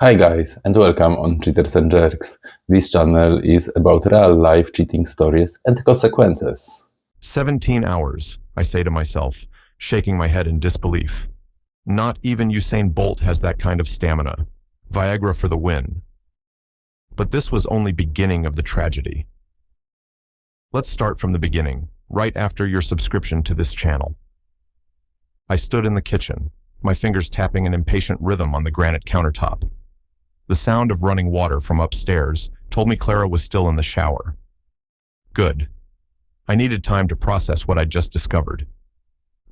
Hi guys, and welcome on Cheaters and Jerks. This channel is about real-life cheating stories and consequences. 17 hours, I say to myself, shaking my head in disbelief. Not even Usain Bolt has that kind of stamina. Viagra for the win. But this was only beginning of the tragedy. Let's start from the beginning, right after your subscription to this channel. I stood in the kitchen, my fingers tapping an impatient rhythm on the granite countertop. The sound of running water from upstairs told me Clara was still in the shower. Good. I needed time to process what I'd just discovered.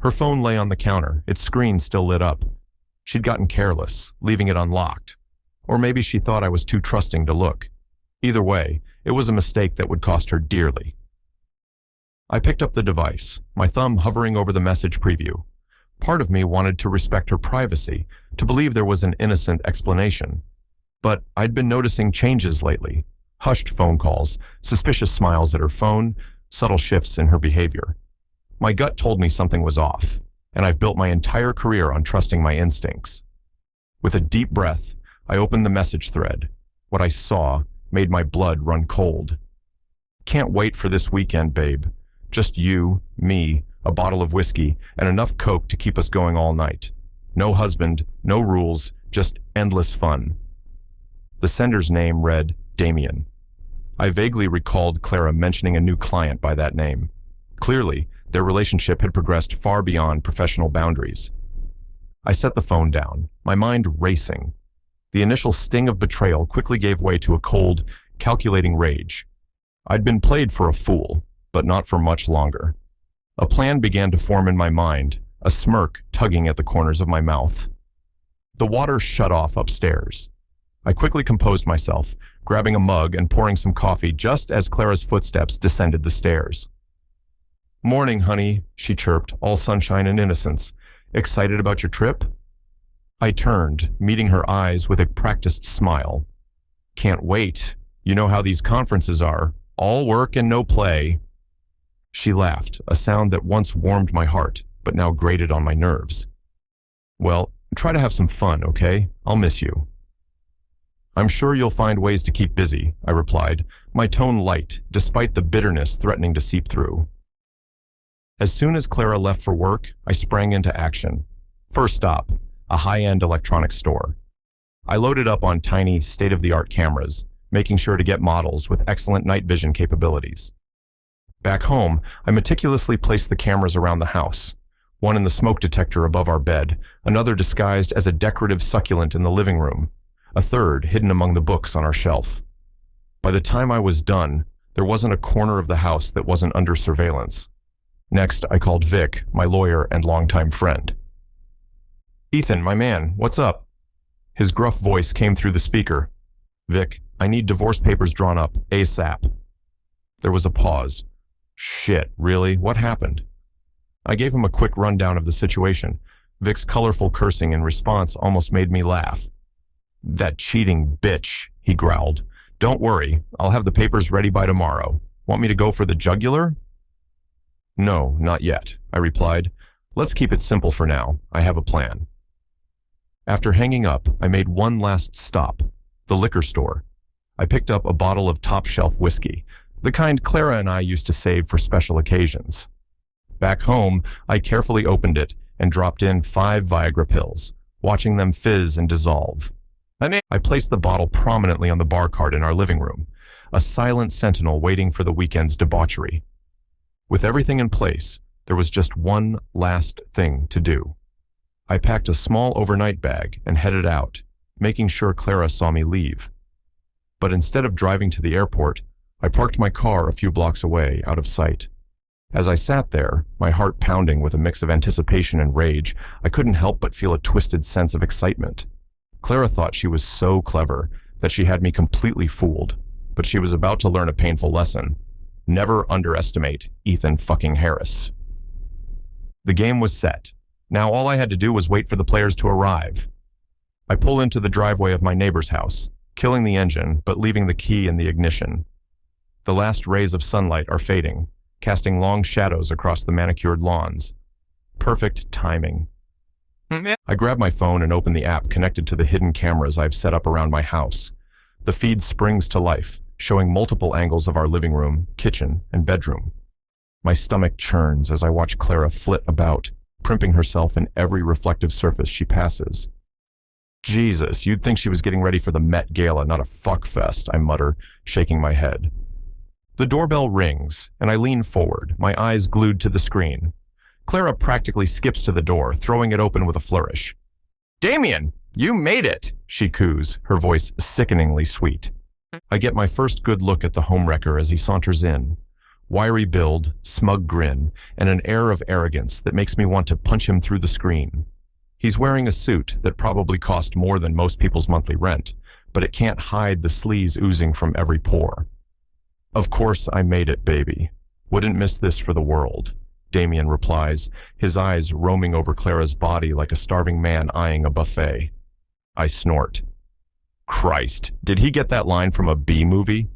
Her phone lay on the counter, its screen still lit up. She'd gotten careless, leaving it unlocked. Or maybe she thought I was too trusting to look. Either way, it was a mistake that would cost her dearly. I picked up the device, my thumb hovering over the message preview. Part of me wanted to respect her privacy, to believe there was an innocent explanation. But I'd been noticing changes lately. Hushed phone calls, suspicious smiles at her phone, subtle shifts in her behavior. My gut told me something was off, and I've built my entire career on trusting my instincts. With a deep breath, I opened the message thread. What I saw made my blood run cold. Can't wait for this weekend, babe. Just you, me, a bottle of whiskey, and enough coke to keep us going all night. No husband, no rules, just endless fun. The sender's name read Damien. I vaguely recalled Clara mentioning a new client by that name. Clearly, their relationship had progressed far beyond professional boundaries. I set the phone down, my mind racing. The initial sting of betrayal quickly gave way to a cold, calculating rage. I'd been played for a fool, but not for much longer. A plan began to form in my mind, a smirk tugging at the corners of my mouth. The water shut off upstairs. I quickly composed myself, grabbing a mug and pouring some coffee just as Clara's footsteps descended the stairs. "Morning, honey," she chirped, all sunshine and innocence. "Excited about your trip?" I turned, meeting her eyes with a practiced smile. "Can't wait. You know how these conferences are. All work and no play." She laughed, a sound that once warmed my heart, but now grated on my nerves. "Well, try to have some fun, okay? I'll miss you." "I'm sure you'll find ways to keep busy," I replied, my tone light, despite the bitterness threatening to seep through. As soon as Clara left for work, I sprang into action. First stop, a high-end electronics store. I loaded up on tiny, state-of-the-art cameras, making sure to get models with excellent night vision capabilities. Back home, I meticulously placed the cameras around the house, one in the smoke detector above our bed, another disguised as a decorative succulent in the living room, a third hidden among the books on our shelf. By the time I was done, there wasn't a corner of the house that wasn't under surveillance. Next, I called Vic, my lawyer and longtime friend. "Ethan, my man, what's up?" His gruff voice came through the speaker. "Vic, I need divorce papers drawn up, ASAP." There was a pause. "Shit, really? What happened?" I gave him a quick rundown of the situation. Vic's colorful cursing in response almost made me laugh. "That cheating bitch," he growled. "Don't worry, I'll have the papers ready by tomorrow. Want me to go for the jugular?" "No, not yet," I replied. "Let's keep it simple for now. I have a plan." After hanging up, I made one last stop, the liquor store. I picked up a bottle of top-shelf whiskey, the kind Clara and I used to save for special occasions. Back home, I carefully opened it and dropped in 5 Viagra pills, watching them fizz and dissolve. I placed the bottle prominently on the bar cart in our living room, a silent sentinel waiting for the weekend's debauchery. With everything in place, there was just one last thing to do. I packed a small overnight bag and headed out, making sure Clara saw me leave. But instead of driving to the airport, I parked my car a few blocks away, out of sight. As I sat there, my heart pounding with a mix of anticipation and rage, I couldn't help but feel a twisted sense of excitement. Clara thought she was so clever that she had me completely fooled, but she was about to learn a painful lesson. Never underestimate Ethan fucking Harris. The game was set. Now all I had to do was wait for the players to arrive. I pull into the driveway of my neighbor's house, killing the engine but leaving the key in the ignition. The last rays of sunlight are fading, casting long shadows across the manicured lawns. Perfect timing. I grab my phone and open the app connected to the hidden cameras I've set up around my house. The feed springs to life, showing multiple angles of our living room, kitchen, and bedroom. My stomach churns as I watch Clara flit about, primping herself in every reflective surface she passes. Jesus, you'd think she was getting ready for the Met Gala, not a fuckfest, I mutter, shaking my head. The doorbell rings, and I lean forward, my eyes glued to the screen. Clara practically skips to the door, throwing it open with a flourish. "Damien, you made it!" she coos, her voice sickeningly sweet. I get my first good look at the homewrecker as he saunters in. Wiry build, smug grin, and an air of arrogance that makes me want to punch him through the screen. He's wearing a suit that probably cost more than most people's monthly rent, but it can't hide the sleaze oozing from every pore. "Of course I made it, baby. Wouldn't miss this for the world," Damien replies, his eyes roaming over Clara's body like a starving man eyeing a buffet. I snort. Christ, did he get that line from a B movie?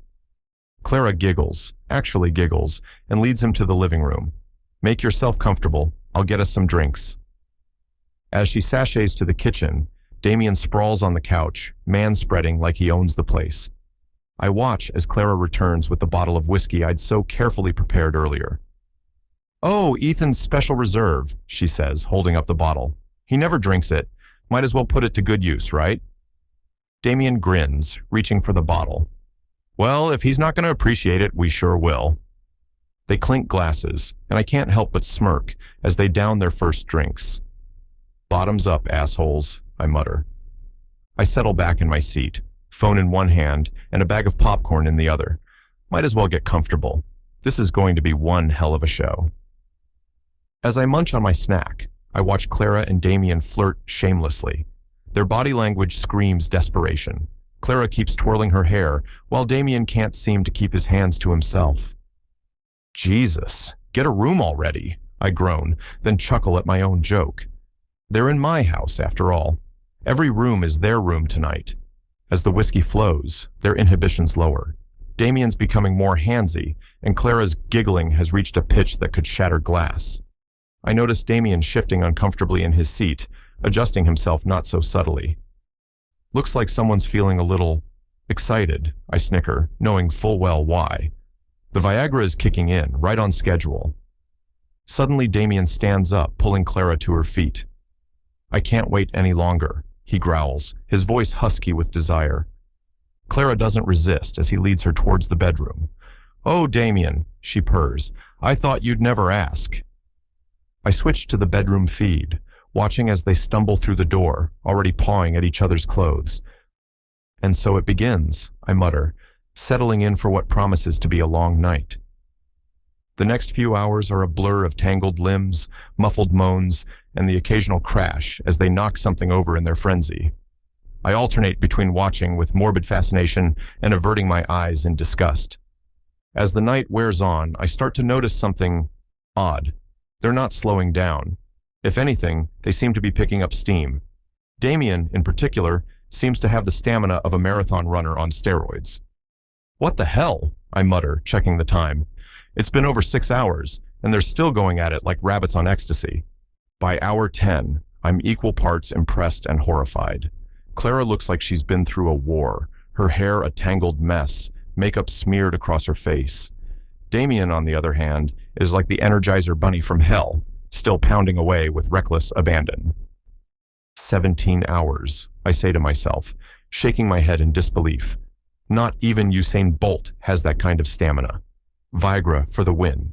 Clara giggles, actually giggles, and leads him to the living room. "Make yourself comfortable. I'll get us some drinks." As she sachets to the kitchen, Damien sprawls on the couch, man-spreading like he owns the place. I watch as Clara returns with the bottle of whiskey I'd so carefully prepared earlier. "Oh, Ethan's special reserve," she says, holding up the bottle. "He never drinks it. Might as well put it to good use, right?" Damien grins, reaching for the bottle. "Well, if he's not going to appreciate it, we sure will." They clink glasses, and I can't help but smirk as they down their first drinks. "Bottoms up, assholes," I mutter. I settle back in my seat, phone in one hand and a bag of popcorn in the other. Might as well get comfortable. This is going to be one hell of a show. As I munch on my snack, I watch Clara and Damien flirt shamelessly. Their body language screams desperation. Clara keeps twirling her hair, while Damien can't seem to keep his hands to himself. "Jesus, get a room already," I groan, then chuckle at my own joke. They're in my house, after all. Every room is their room tonight. As the whiskey flows, their inhibitions lower. Damien's becoming more handsy, and Clara's giggling has reached a pitch that could shatter glass. I notice Damien shifting uncomfortably in his seat, adjusting himself not so subtly. Looks like someone's feeling a little excited, I snicker, knowing full well why. The Viagra is kicking in, right on schedule. Suddenly Damien stands up, pulling Clara to her feet. "I can't wait any longer," he growls, his voice husky with desire. Clara doesn't resist as he leads her towards the bedroom. "Oh, Damien," she purrs, "I thought you'd never ask." I switch to the bedroom feed, watching as they stumble through the door, already pawing at each other's clothes. "And so it begins," I mutter, settling in for what promises to be a long night. The next few hours are a blur of tangled limbs, muffled moans, and the occasional crash as they knock something over in their frenzy. I alternate between watching with morbid fascination and averting my eyes in disgust. As the night wears on, I start to notice something odd. They're not slowing down. If anything, they seem to be picking up steam. Damien, in particular, seems to have the stamina of a marathon runner on steroids. "What the hell?" I mutter, checking the time. It's been over 6 hours, and they're still going at it like rabbits on ecstasy. By hour 10, I'm equal parts impressed and horrified. Clara looks like she's been through a war, her hair a tangled mess, makeup smeared across her face. Damien, on the other hand, is like the Energizer Bunny from hell, still pounding away with reckless abandon. 17 hours, I say to myself, shaking my head in disbelief. Not even Usain Bolt has that kind of stamina. Viagra for the win.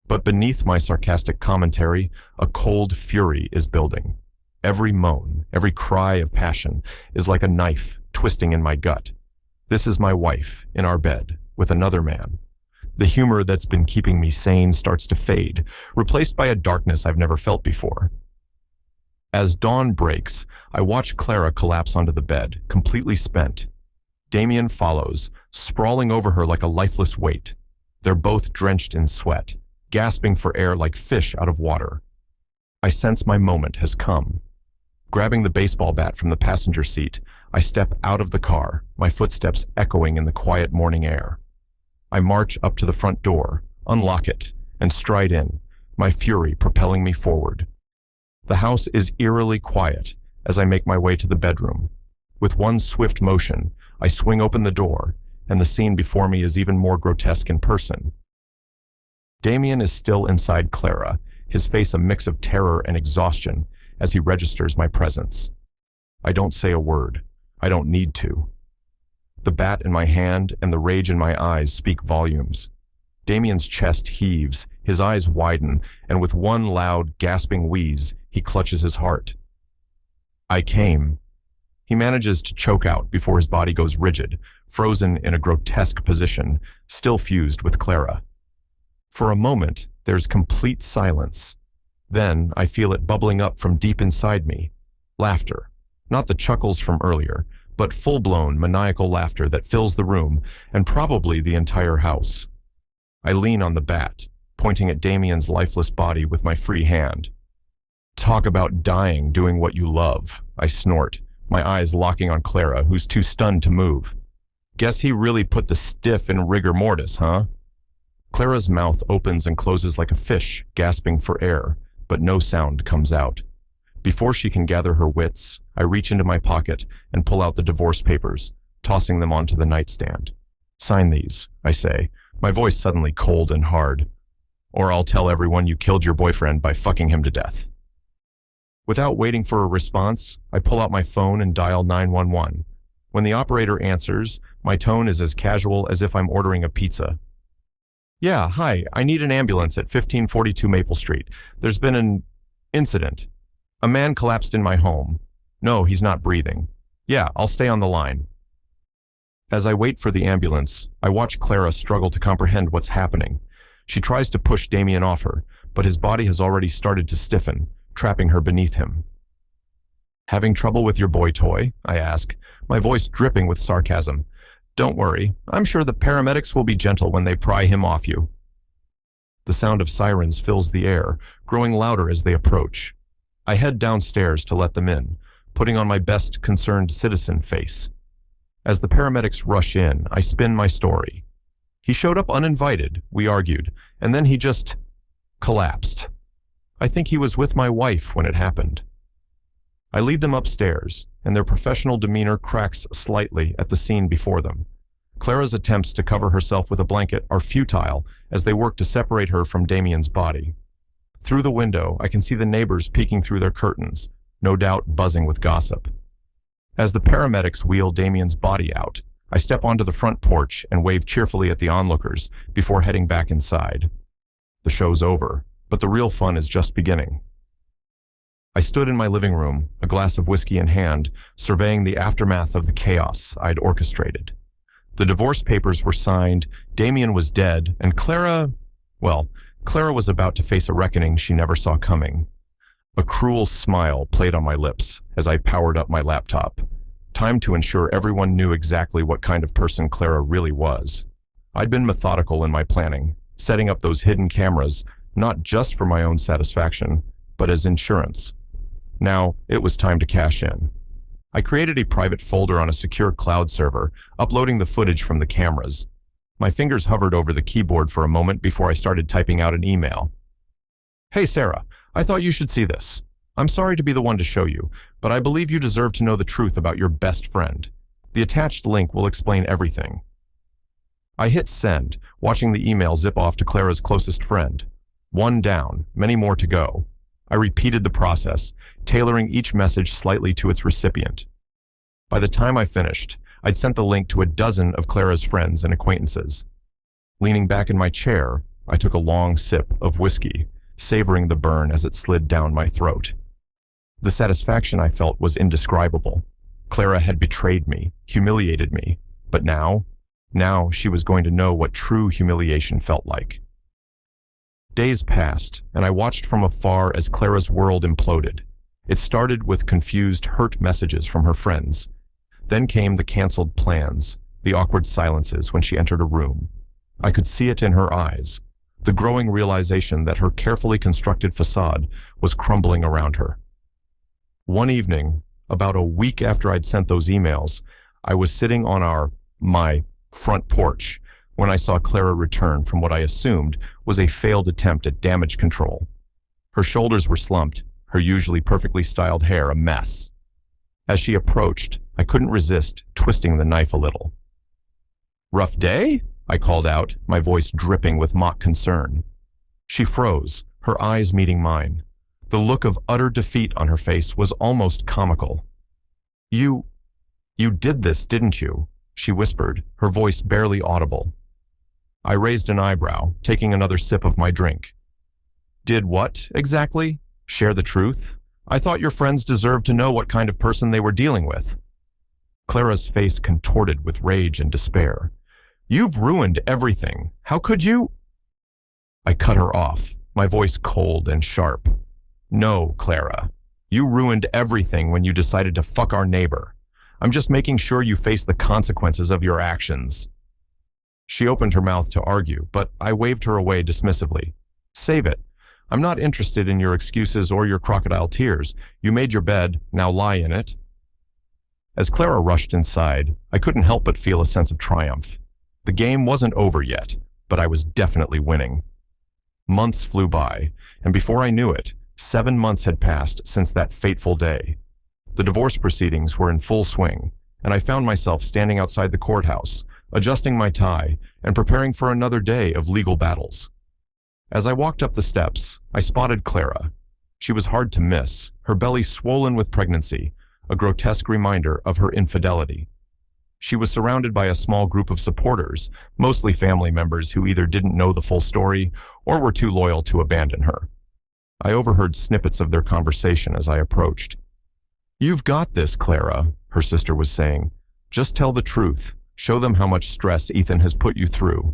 But beneath my sarcastic commentary, a cold fury is building. Every moan, every cry of passion is like a knife twisting in my gut. This is my wife, in our bed, with another man. The humor that's been keeping me sane starts to fade, replaced by a darkness I've never felt before. As dawn breaks, I watch Clara collapse onto the bed, completely spent. Damien follows, sprawling over her like a lifeless weight. They're both drenched in sweat, gasping for air like fish out of water. I sense my moment has come. Grabbing the baseball bat from the passenger seat, I step out of the car, my footsteps echoing in the quiet morning air. I march up to the front door, unlock it, and stride in, my fury propelling me forward. The house is eerily quiet as I make my way to the bedroom. With one swift motion, I swing open the door, and the scene before me is even more grotesque in person. Damien is still inside Clara, his face a mix of terror and exhaustion as he registers my presence. I don't say a word. I don't need to. The bat in my hand and the rage in my eyes speak volumes. Damien's chest heaves, his eyes widen, and with one loud, gasping wheeze, he clutches his heart. I came. He manages to choke out before his body goes rigid, frozen in a grotesque position, still fused with Clara. For a moment, there's complete silence. Then I feel it bubbling up from deep inside me. Laughter. Not the chuckles from earlier, but full-blown, maniacal laughter that fills the room and probably the entire house. I lean on the bat, pointing at Damien's lifeless body with my free hand. Talk about dying doing what you love, I snort, my eyes locking on Clara, who's too stunned to move. Guess he really put the stiff in rigor mortis, huh? Clara's mouth opens and closes like a fish, gasping for air, but no sound comes out. Before she can gather her wits, I reach into my pocket and pull out the divorce papers, tossing them onto the nightstand. Sign these, I say, my voice suddenly cold and hard. Or I'll tell everyone you killed your boyfriend by fucking him to death. Without waiting for a response, I pull out my phone and dial 911. When the operator answers, my tone is as casual as if I'm ordering a pizza. Yeah, hi, I need an ambulance at 1542 Maple Street. There's been an incident. A man collapsed in my home. No, he's not breathing. Yeah, I'll stay on the line. As I wait for the ambulance, I watch Clara struggle to comprehend what's happening. She tries to push Damien off her, but his body has already started to stiffen, trapping her beneath him. Having trouble with your boy toy? I ask, my voice dripping with sarcasm. Don't worry, I'm sure the paramedics will be gentle when they pry him off you. The sound of sirens fills the air, growing louder as they approach. I head downstairs to let them in, putting on my best concerned citizen face. As the paramedics rush in, I spin my story. He showed up uninvited, we argued, and then he just collapsed. I think he was with my wife when it happened. I lead them upstairs, and their professional demeanor cracks slightly at the scene before them. Clara's attempts to cover herself with a blanket are futile as they work to separate her from Damien's body. Through the window, I can see the neighbors peeking through their curtains, no doubt buzzing with gossip. As the paramedics wheel Damien's body out, I step onto the front porch and wave cheerfully at the onlookers before heading back inside. The show's over, but the real fun is just beginning. I stood in my living room, a glass of whiskey in hand, surveying the aftermath of the chaos I'd orchestrated. The divorce papers were signed, Damien was dead, and Clara was about to face a reckoning she never saw coming. A cruel smile played on my lips as I powered up my laptop. Time to ensure everyone knew exactly what kind of person Clara really was. I'd been methodical in my planning, setting up those hidden cameras, not just for my own satisfaction, but as insurance. Now, it was time to cash in. I created a private folder on a secure cloud server, uploading the footage from the cameras. My fingers hovered over the keyboard for a moment before I started typing out an email. Hey Sarah, I thought you should see this. I'm sorry to be the one to show you, but I believe you deserve to know the truth about your best friend. The attached link will explain everything. I hit send, watching the email zip off to Clara's closest friend. One down, many more to go. I repeated the process, tailoring each message slightly to its recipient. By the time I finished, I'd sent the link to a dozen of Clara's friends and acquaintances. Leaning back in my chair, I took a long sip of whiskey, savoring the burn as it slid down my throat. The satisfaction I felt was indescribable. Clara had betrayed me, humiliated me, but now she was going to know what true humiliation felt like. Days passed, and I watched from afar as Clara's world imploded. It started with confused, hurt messages from her friends. Then came the canceled plans, the awkward silences when she entered a room. I could see it in her eyes, the growing realization that her carefully constructed facade was crumbling around her. One evening, about a week after I'd sent those emails, I was sitting on my front porch when I saw Clara return from what I assumed was a failed attempt at damage control. Her shoulders were slumped, her usually perfectly styled hair a mess. As she approached, I couldn't resist twisting the knife a little. "Rough day?" I called out, my voice dripping with mock concern. She froze, her eyes meeting mine. The look of utter defeat on her face was almost comical. You did this, didn't you?" she whispered, her voice barely audible. I raised an eyebrow, taking another sip of my drink. "Did what, exactly? Share the truth? I thought your friends deserved to know what kind of person they were dealing with." Clara's face contorted with rage and despair. "You've ruined everything. How could you?" I cut her off, my voice cold and sharp. "No, Clara. You ruined everything when you decided to fuck our neighbor. I'm just making sure you face the consequences of your actions." She opened her mouth to argue, but I waved her away dismissively. "Save it. I'm not interested in your excuses or your crocodile tears. You made your bed, now lie in it." As Clara rushed inside, I couldn't help but feel a sense of triumph. The game wasn't over yet, but I was definitely winning. Months flew by, and before I knew it, 7 months had passed since that fateful day. The divorce proceedings were in full swing, and I found myself standing outside the courthouse, adjusting my tie and preparing for another day of legal battles. As I walked up the steps, I spotted Clara. She was hard to miss, her belly swollen with pregnancy, a grotesque reminder of her infidelity. She was surrounded by a small group of supporters, mostly family members who either didn't know the full story or were too loyal to abandon her. I overheard snippets of their conversation as I approached. "You've got this, Clara," her sister was saying. "Just tell the truth. Show them how much stress Ethan has put you through."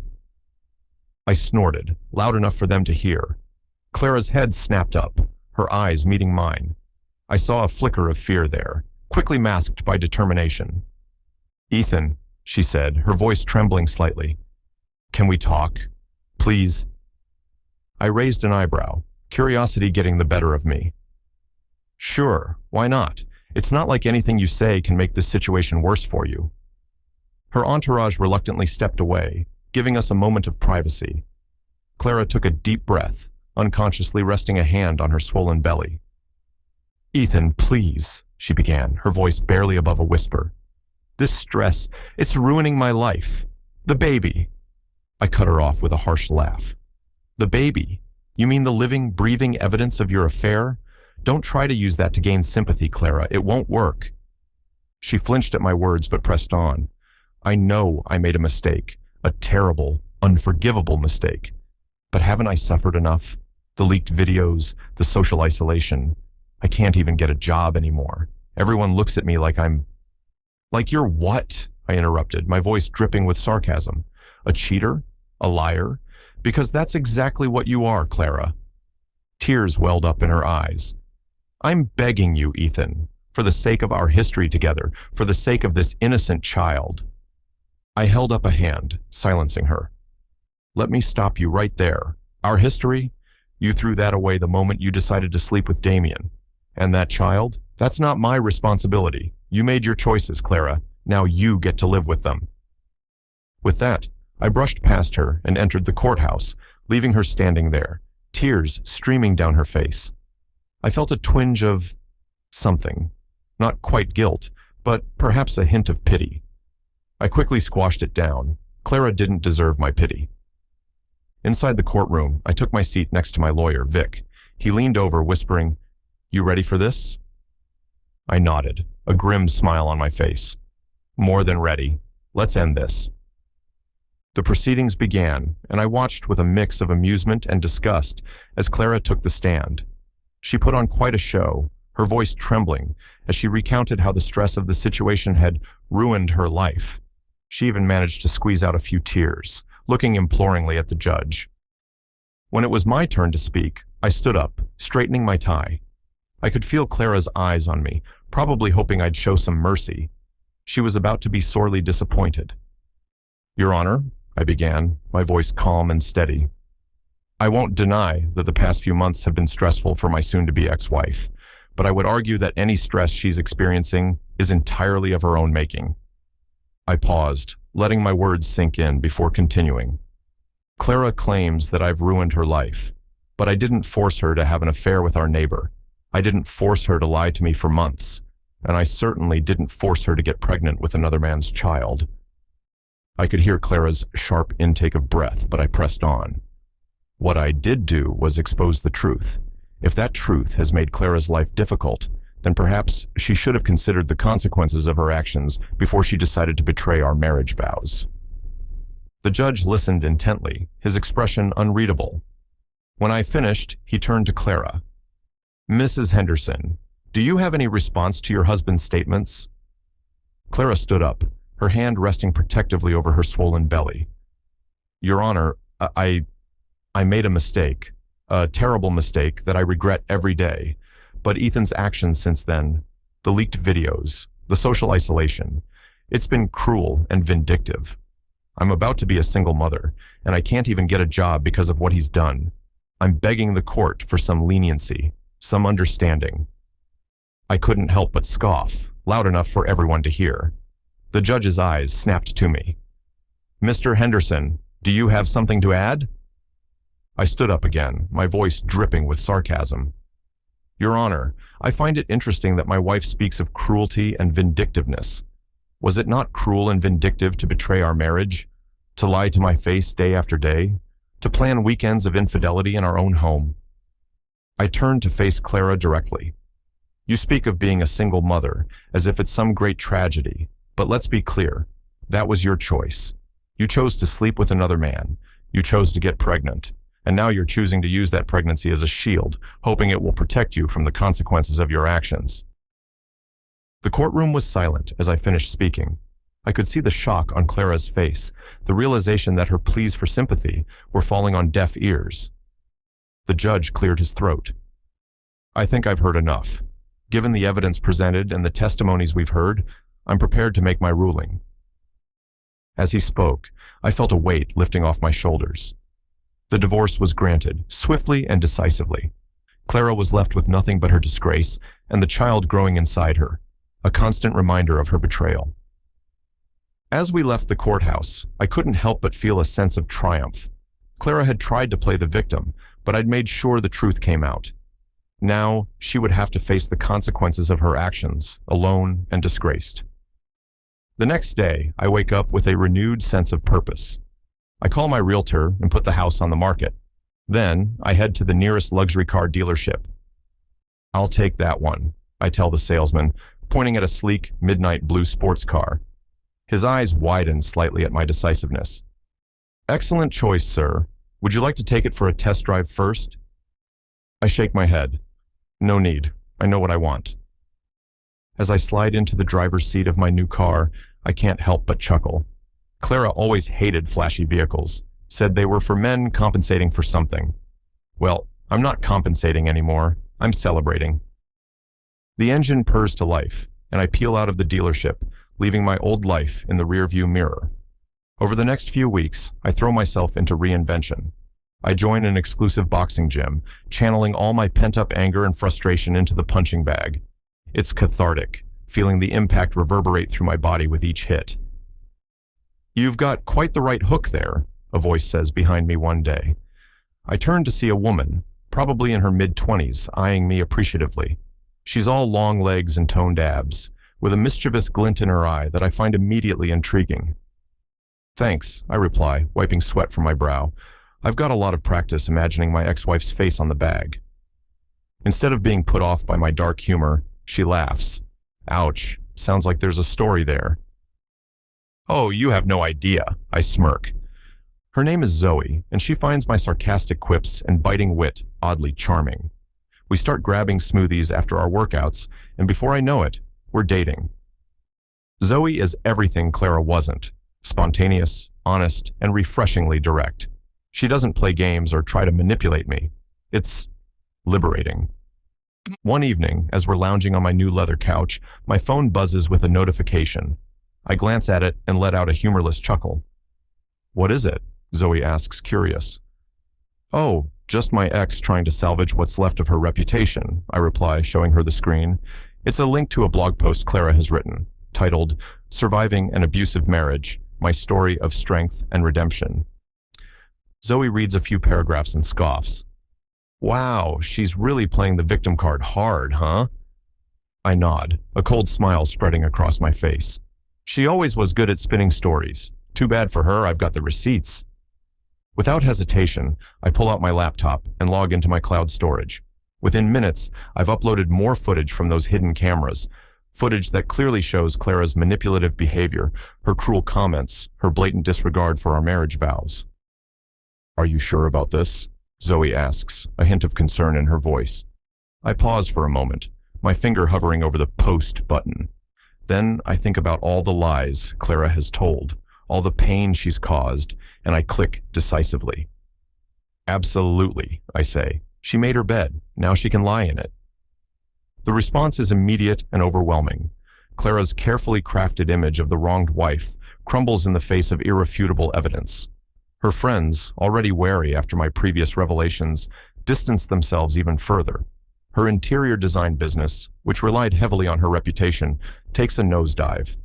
I snorted, loud enough for them to hear. Clara's head snapped up, her eyes meeting mine. I saw a flicker of fear there, quickly masked by determination. "Ethan," she said, her voice trembling slightly. "Can we talk? Please?" I raised an eyebrow, curiosity getting the better of me. "Sure, why not? It's not like anything you say can make this situation worse for you." Her entourage reluctantly stepped away, giving us a moment of privacy. Clara took a deep breath, unconsciously resting a hand on her swollen belly. "Ethan, please," she began, her voice barely above a whisper. "This stress, it's ruining my life. The baby." I cut her off with a harsh laugh. "The baby? You mean the living, breathing evidence of your affair? Don't try to use that to gain sympathy, Clara. It won't work." She flinched at my words but pressed on. "I know I made a mistake, a terrible, unforgivable mistake. But haven't I suffered enough? The leaked videos, the social isolation. I can't even get a job anymore. Everyone looks at me like I'm—" "Like you're what?" I interrupted, my voice dripping with sarcasm. "A cheater? A liar? Because that's exactly what you are, Clara." Tears welled up in her eyes. "I'm begging you, Ethan, for the sake of our history together, for the sake of this innocent child." I held up a hand, silencing her. "Let me stop you right there. Our history? You threw that away the moment you decided to sleep with Damien. And that child? That's not my responsibility. You made your choices, Clara. Now you get to live with them." With that, I brushed past her and entered the courthouse, leaving her standing there, tears streaming down her face. I felt a twinge of something. Not quite guilt, but perhaps a hint of pity. I quickly squashed it down. Clara didn't deserve my pity. Inside the courtroom, I took my seat next to my lawyer, Vic. He leaned over, whispering, "You ready for this?" I nodded, a grim smile on my face. "More than ready. Let's end this." The proceedings began, and I watched with a mix of amusement and disgust as Clara took the stand. She put on quite a show, her voice trembling as she recounted how the stress of the situation had ruined her life. She even managed to squeeze out a few tears, looking imploringly at the judge. When it was my turn to speak, I stood up, straightening my tie. I could feel Clara's eyes on me, probably hoping I'd show some mercy. She was about to be sorely disappointed. "Your Honor," I began, my voice calm and steady. "I won't deny that the past few months have been stressful for my soon-to-be ex-wife, but I would argue that any stress she's experiencing is entirely of her own making." I paused, letting my words sink in before continuing. "Clara claims that I've ruined her life, but I didn't force her to have an affair with our neighbor. I didn't force her to lie to me for months, and I certainly didn't force her to get pregnant with another man's child. I could hear Clara's sharp intake of breath, but I pressed on. What I did do was expose the truth. If that truth has made Clara's life difficult, then perhaps she should have considered the consequences of her actions before she decided to betray our marriage vows. The judge listened intently, his expression unreadable. When I finished, he turned to Clara. "Mrs. Henderson, do you have any response to your husband's statements?" Clara stood up, her hand resting protectively over her swollen belly. "Your Honor, I made a mistake, a terrible mistake that I regret every day. But Ethan's actions since then, the leaked videos, the social isolation, it's been cruel and vindictive. I'm about to be a single mother, and I can't even get a job because of what he's done. I'm begging the court for some leniency, some understanding." I couldn't help but scoff, loud enough for everyone to hear. The judge's eyes snapped to me. "Mr. Henderson, do you have something to add?" I stood up again, my voice dripping with sarcasm. "Your Honor, I find it interesting that my wife speaks of cruelty and vindictiveness. Was it not cruel and vindictive to betray our marriage? To lie to my face day after day? To plan weekends of infidelity in our own home?" I turned to face Clara directly. "You speak of being a single mother, as if it's some great tragedy, but let's be clear. That was your choice. You chose to sleep with another man. You chose to get pregnant. And now you're choosing to use that pregnancy as a shield, hoping it will protect you from the consequences of your actions." The courtroom was silent as I finished speaking. I could see the shock on Clara's face, the realization that her pleas for sympathy were falling on deaf ears. The judge cleared his throat. "I think I've heard enough. Given the evidence presented and the testimonies we've heard, I'm prepared to make my ruling." As he spoke, I felt a weight lifting off my shoulders. The divorce was granted, swiftly and decisively. Clara was left with nothing but her disgrace and the child growing inside her, a constant reminder of her betrayal. As we left the courthouse, I couldn't help but feel a sense of triumph. Clara had tried to play the victim, but I'd made sure the truth came out. Now, she would have to face the consequences of her actions, alone and disgraced. The next day, I wake up with a renewed sense of purpose. I call my realtor and put the house on the market. Then, I head to the nearest luxury car dealership. "I'll take that one," I tell the salesman, pointing at a sleek, midnight blue sports car. His eyes widen slightly at my decisiveness. "Excellent choice, sir. Would you like to take it for a test drive first?" I shake my head. "No need. I know what I want." As I slide into the driver's seat of my new car, I can't help but chuckle. Clara always hated flashy vehicles, said they were for men compensating for something. Well, I'm not compensating anymore. I'm celebrating. The engine purrs to life, and I peel out of the dealership, leaving my old life in the rearview mirror. Over the next few weeks, I throw myself into reinvention. I join an exclusive boxing gym, channeling all my pent-up anger and frustration into the punching bag. It's cathartic, feeling the impact reverberate through my body with each hit. "You've got quite the right hook there," a voice says behind me one day. I turn to see a woman, probably in her mid-20s, eyeing me appreciatively. She's all long legs and toned abs, with a mischievous glint in her eye that I find immediately intriguing. "Thanks," I reply, wiping sweat from my brow. I've got a lot of practice imagining my ex-wife's face on the bag. Instead of being put off by my dark humor, she laughs. "Ouch, sounds like there's a story there." "Oh, you have no idea," I smirk. Her name is Zoe, and she finds my sarcastic quips and biting wit oddly charming. We start grabbing smoothies after our workouts, and before I know it, we're dating. Zoe is everything Clara wasn't: spontaneous, honest, and refreshingly direct. She doesn't play games or try to manipulate me. It's liberating. One evening, as we're lounging on my new leather couch, my phone buzzes with a notification. I glance at it and let out a humorless chuckle. "What is it?" Zoe asks, curious. "Oh, just my ex trying to salvage what's left of her reputation," I reply, showing her the screen. It's a link to a blog post Clara has written, titled "Surviving an Abusive Marriage, My Story of Strength and Redemption." Zoe reads a few paragraphs and scoffs. Wow, she's really playing the victim card hard, huh? I nod, a cold smile spreading across my face. She always was good at spinning stories. Too bad for her, I've got the receipts. Without hesitation, I pull out my laptop and log into my cloud storage. Within minutes, I've uploaded more footage from those hidden cameras, footage that clearly shows Clara's manipulative behavior, her cruel comments, her blatant disregard for our marriage vows. Are you sure about this? Zoe asks, a hint of concern in her voice. I pause for a moment, my finger hovering over the post button. Then I think about all the lies Clara has told, all the pain she's caused, and I click decisively. Absolutely, I say. She made her bed. Now she can lie in it. The response is immediate and overwhelming. Clara's carefully crafted image of the wronged wife crumbles in the face of irrefutable evidence. Her friends, already wary after my previous revelations, distance themselves even further. Her interior design business, which relied heavily on her reputation, takes a nosedive.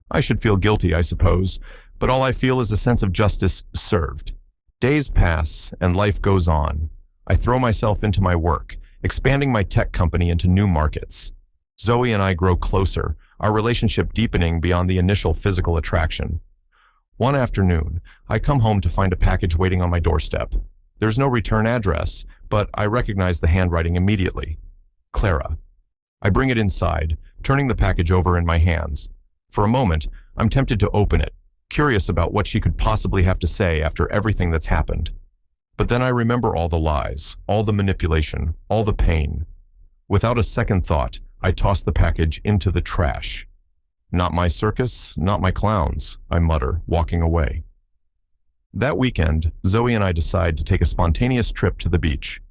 I should feel guilty, I suppose, but all I feel is a sense of justice served. Days pass, and life goes on. I throw myself into my work, expanding my tech company into new markets. Zoe and I grow closer, our relationship deepening beyond the initial physical attraction. One afternoon, I come home to find a package waiting on my doorstep. There's no return address, but I recognize the handwriting immediately. Clara. I bring it inside, turning the package over in my hands. For a moment, I'm tempted to open it, curious about what she could possibly have to say after everything that's happened. But then I remember all the lies, all the manipulation, all the pain. Without a second thought, I toss the package into the trash. Not my circus, not my clowns, I mutter, walking away. That weekend, Zoe and I decide to take a spontaneous trip to the beach.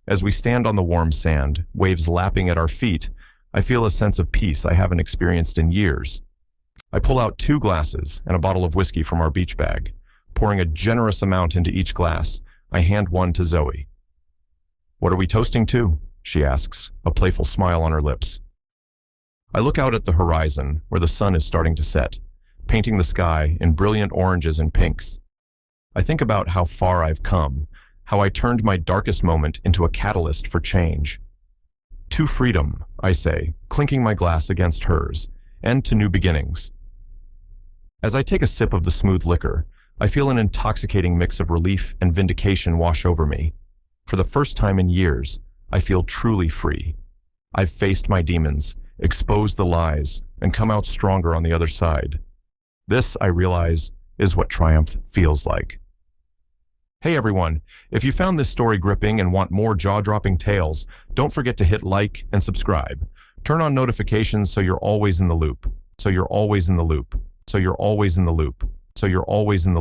As we stand on the warm sand, waves lapping at our feet, I feel a sense of peace I haven't experienced in years. I pull out 2 glasses and a bottle of whiskey from our beach bag. Pouring a generous amount into each glass, I hand one to Zoe. What are we toasting to? She asks, a playful smile on her lips. I look out at the horizon, where the sun is starting to set, painting the sky in brilliant oranges and pinks. I think about how far I've come, how I turned my darkest moment into a catalyst for change. To freedom, I say, clinking my glass against hers, and to new beginnings. As I take a sip of the smooth liquor, I feel an intoxicating mix of relief and vindication wash over me. For the first time in years, I feel truly free. I've faced my demons, exposed the lies, and come out stronger on the other side. This, I realize, is what triumph feels like. Hey everyone, if you found this story gripping and want more jaw-dropping tales, don't forget to hit like and subscribe. Turn on notifications so you're always in the loop. So you're always in the loop. So you're always in the loop. So you're always in the